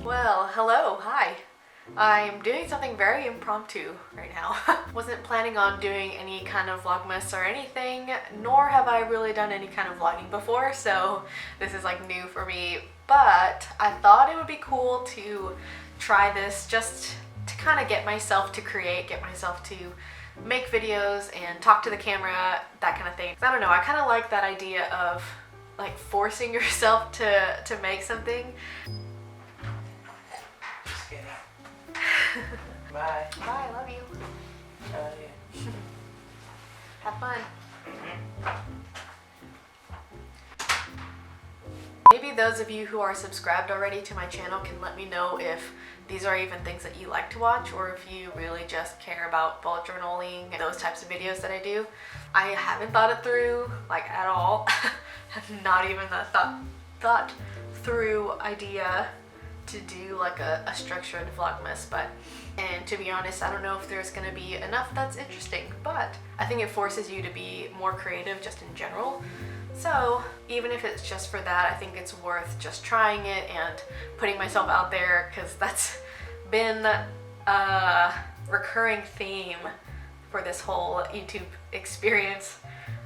Well, hello, hi. I'm doing something very impromptu right now. Wasn't planning on doing any kind of vlogmas or anything, nor have I really done any kind of vlogging before, so this is like new for me. But I thought it would be cool to try this just to kind of get myself to create, get myself to make videos and talk to the camera, that kind of thing. I don't know, I kind of like that idea of like forcing yourself to make something. Bye. Bye, love you. Yeah. Have fun. Maybe those of you who are subscribed already to my channel can let me know if these are even things that you like to watch, or if you really just care about bullet journaling and those types of videos that I do. I haven't thought it through like at all. Have not even thought through idea to do like a structured vlogmas, and to be honest, I don't know if there's gonna be enough that's interesting, but I think it forces you to be more creative just in general. So even if it's just for that, I think it's worth just trying it and putting myself out there, because that's been a recurring theme for this whole YouTube experience.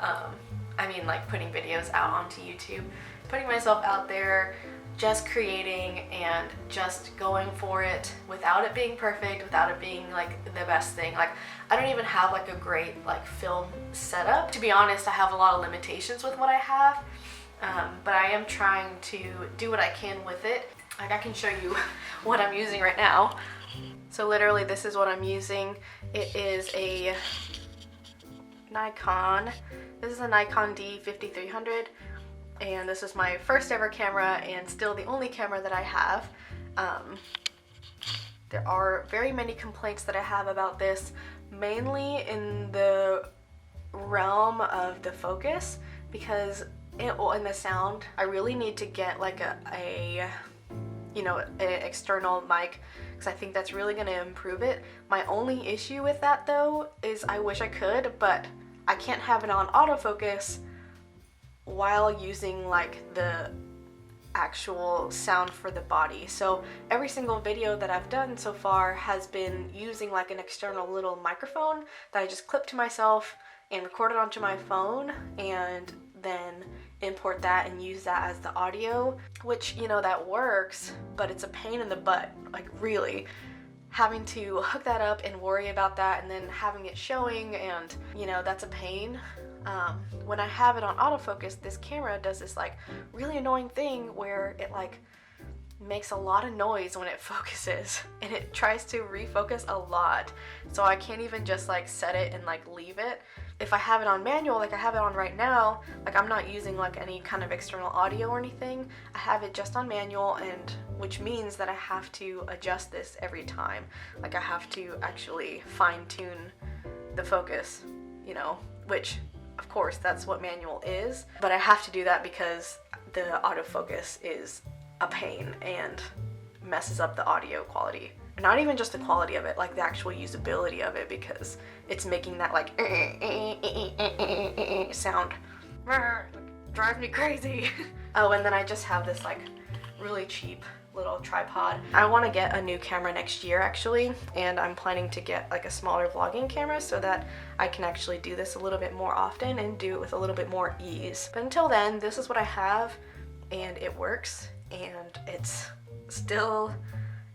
I mean, like putting videos out onto YouTube, putting myself out there, just creating and just going for it without it being perfect, without it being like the best thing. Like, I don't even have like a great like film setup. To be honest, I have a lot of limitations with what I have, but I am trying to do what I can with it. Like, I can show you what I'm using right now. So literally this is what I'm using. It is a Nikon. This is a Nikon D5300. And this is my first ever camera and still the only camera that I have. There are very many complaints that I have about this, mainly in the realm of the focus, because in the sound, I really need to get like a external mic, because I think that's really going to improve it. My only issue with that though is I wish I could, but I can't have it on autofocus while using like the actual sound for the body. So every single video that I've done so far has been using like an external little microphone that I just clip to myself and record it onto my phone, and then import that and use that as the audio, which, you know, that works, but it's a pain in the butt, like really having to hook that up and worry about that, and then having it showing, and you know, that's a pain. When I have it on autofocus, this camera does this like really annoying thing where it like makes a lot of noise when it focuses, and it tries to refocus a lot, so I can't even just like set it and like leave it. If I have it on manual, like I have it on right now, like I'm not using like any kind of external audio or anything. I have it just on manual, and which means that I have to adjust this every time. Like I have to actually fine-tune the focus, you know, which of course that's what manual is, but I have to do that because the autofocus is a pain and messes up the audio quality. Not even just the quality of it, like the actual usability of it, because it's making that like sound. Drives me crazy. Oh, and then I just have this like really cheap little tripod. I want to get a new camera next year actually, and I'm planning to get like a smaller vlogging camera so that I can actually do this a little bit more often and do it with a little bit more ease. But until then, this is what I have, and it works, and it's still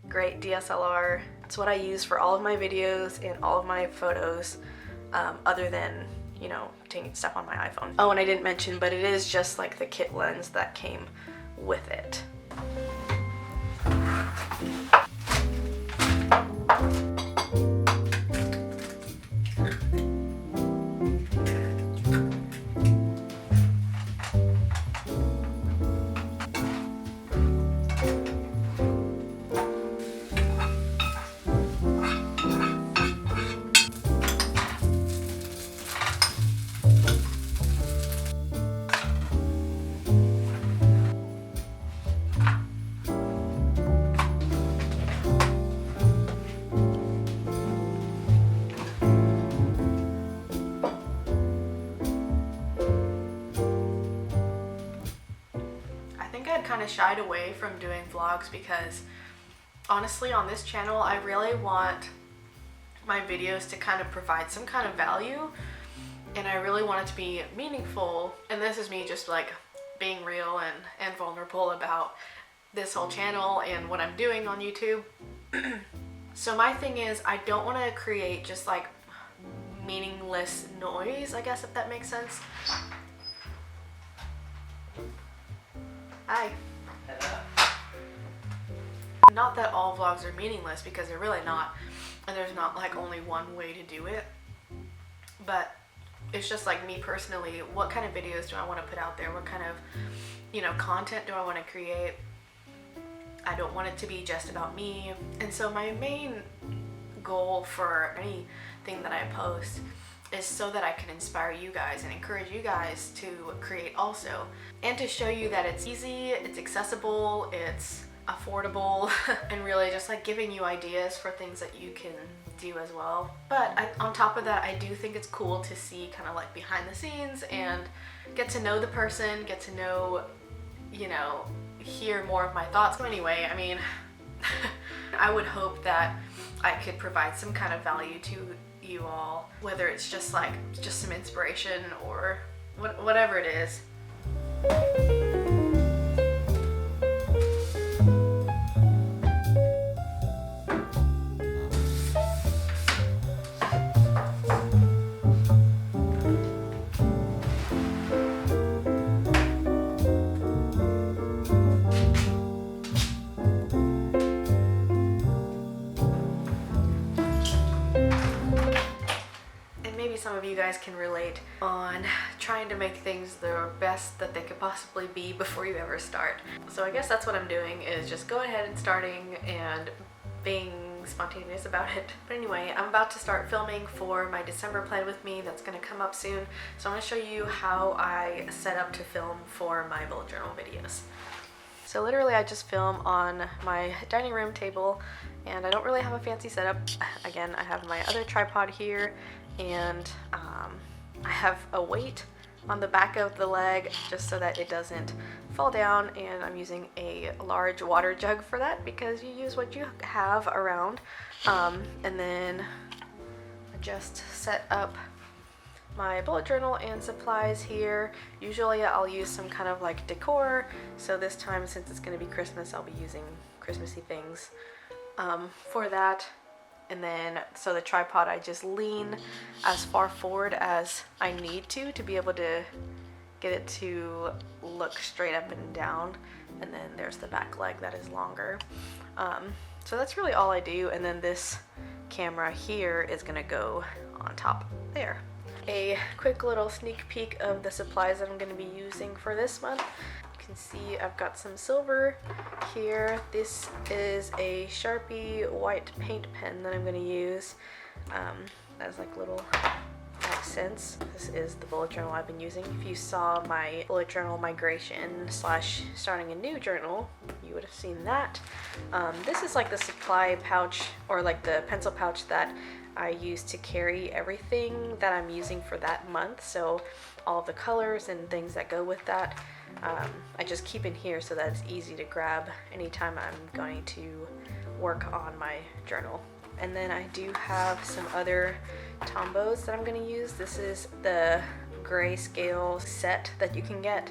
great DSLR. It's what I use for all of my videos and all of my photos, other than, you know, taking stuff on my iPhone. Oh, and I didn't mention, but it is just like the kit lens that came with it. kind of shied away from doing vlogs because honestly on this channel I really want my videos to kind of provide some kind of value, and I really want it to be meaningful. And this is me just like being real and vulnerable about this whole channel and what I'm doing on YouTube. So my thing is, I don't want to create just like meaningless noise, I guess, if that makes sense. Hi. Not that all vlogs are meaningless, because they're really not, and there's not like only one way to do it, but it's just like me personally, what kind of videos do I want to put out there? What kind of, you know, content do I want to create? I don't want it to be just about me. And so my main goal for anything that I post is so that I can inspire you guys and encourage you guys to create also, and to show you that it's easy, it's accessible, it's affordable, and really just like giving you ideas for things that you can do as well. But on top of that, I do think it's cool to see kind of like behind the scenes and get to know the person, get to know, you know, hear more of my thoughts. So anyway, I mean, I would hope that I could provide some kind of value to you all, whether it's just like just some inspiration or whatever it is. Some of you guys can relate on trying to make things the best that they could possibly be before you ever start. So I guess that's what I'm doing, is just go ahead and starting and being spontaneous about it. But anyway, I'm about to start filming for my December plan with me that's going to come up soon. So I'm going to show you how I set up to film for my bullet journal videos. So literally I just film on my dining room table, and I don't really have a fancy setup. Again, I have my other tripod here, and I have a weight on the back of the leg just so that it doesn't fall down, and I'm using a large water jug for that because you use what you have around. And then I just set up my bullet journal and supplies here. Usually I'll use some kind of like decor, so this time, since it's going to be Christmas, I'll be using Christmassy things for that. And then, so the tripod, I just lean as far forward as I need to be able to get it to look straight up and down. And then there's the back leg that is longer. So that's really all I do. And then this camera here is gonna go on top there. A quick little sneak peek of the supplies that I'm gonna be using for this month. You can see I've got some silver here. This is a Sharpie white paint pen that I'm going to use as like little accents. This is the bullet journal I've been using. If you saw my bullet journal migration / starting a new journal, you would have seen that. This is like the supply pouch, or like the pencil pouch that I use to carry everything that I'm using for that month. So all of the colors and things that go with that, I just keep in here so that it's easy to grab anytime I'm going to work on my journal. And then I do have some other Tombos that I'm going to use. This is the grayscale set that you can get.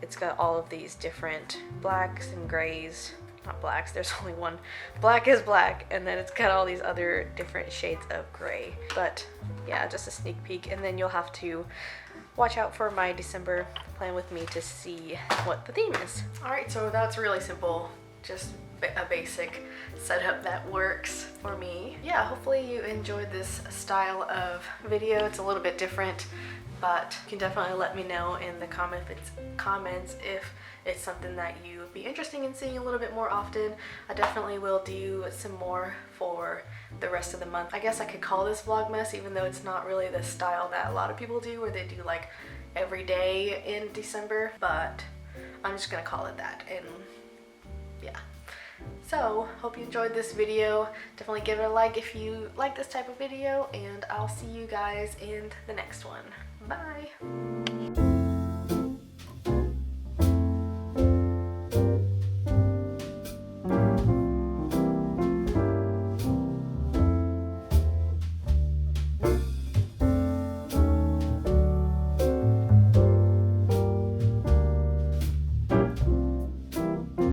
It's got all of these different blacks and grays. Not blacks, there's only one. Black is black, and then it's got all these other different shades of gray. But yeah, just a sneak peek, and then you'll have to watch out for my December plan with me to see what the theme is. Alright, so that's really simple. Just a basic setup that works for me. Yeah, hopefully you enjoyed this style of video. It's a little bit different, but you can definitely let me know in the comments if it's something that you would be interested in seeing a little bit more often. I definitely will do some more for the rest of the month. I guess I could call this vlogmas, even though it's not really the style that a lot of people do, where they do like every day in December, but I'm just gonna call it that. And yeah, so hope you enjoyed this video. Definitely give it a like if you like this type of video, and I'll see you guys in the next one. Bye.